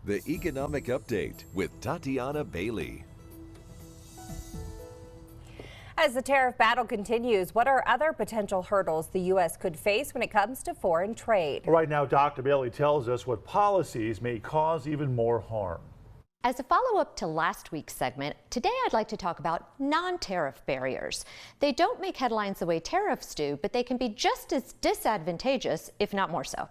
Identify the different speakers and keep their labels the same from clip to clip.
Speaker 1: The Economic Update with Tatiana Bailey.
Speaker 2: As the tariff battle continues, what are other potential hurdles the U.S. could face when it comes to foreign trade?
Speaker 3: Right now, Dr. Bailey tells us what policies may cause even more harm.
Speaker 4: As a follow-up to last week's segment, today I'd like to talk about non-tariff barriers. They don't make headlines the way tariffs do, but they can be just as disadvantageous, if not more so.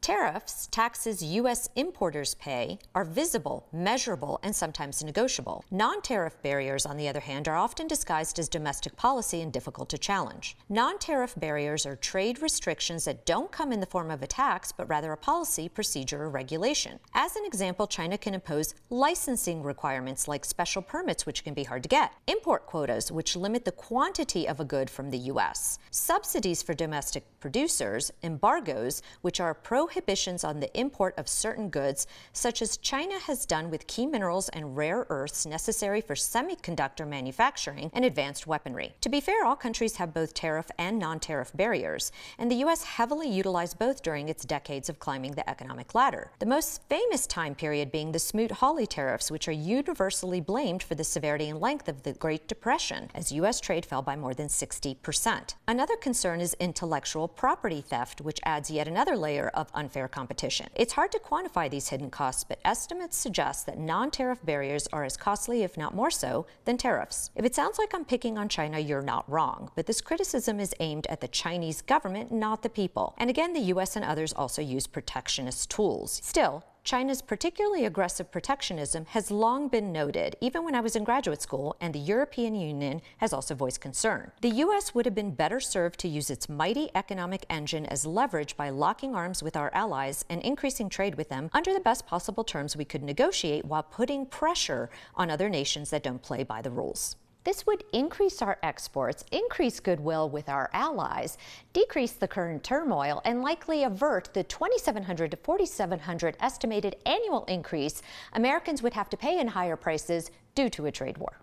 Speaker 4: Tariffs, taxes U.S. importers pay, are visible, measurable, and sometimes negotiable. Non-tariff barriers, on the other hand, are often disguised as domestic policy and difficult to challenge. Non-tariff barriers are trade restrictions that don't come in the form of a tax, but rather a policy, procedure, or regulation. As an example, China can impose licensing requirements like special permits, which can be hard to get, import quotas, which limit the quantity of a good from the U.S., subsidies for domestic producers, embargoes, which are prohibitions on the import of certain goods, such as China has done with key minerals and rare earths necessary for semiconductor manufacturing and advanced weaponry. To be fair, all countries have both tariff and non-tariff barriers, and the U.S. heavily utilized both during its decades of climbing the economic ladder. The most famous time period being the Smoot-Hawley tariffs, which are universally blamed for the severity and length of the Great Depression, as U.S. trade fell by more than 60%. Another concern is intellectual property theft, which adds yet another layer of unfair competition. It's hard to quantify these hidden costs, but estimates suggest that non-tariff barriers are as costly, if not more so, than tariffs. If it sounds like I'm picking on China, you're not wrong, but this criticism is aimed at the Chinese government, not the people. And again, the U.S. and others also use protectionist tools. Still, China's particularly aggressive protectionism has long been noted, even when I was in graduate school, and the European Union has also voiced concern. The U.S. would have been better served to use its mighty economic engine as leverage by locking arms with our allies and increasing trade with them under the best possible terms we could negotiate while putting pressure on other nations that don't play by the rules. This would increase our exports, increase goodwill with our allies, decrease the current turmoil, and likely avert the $2,700 to $4,700 estimated annual increase Americans would have to pay in higher prices due to a trade war.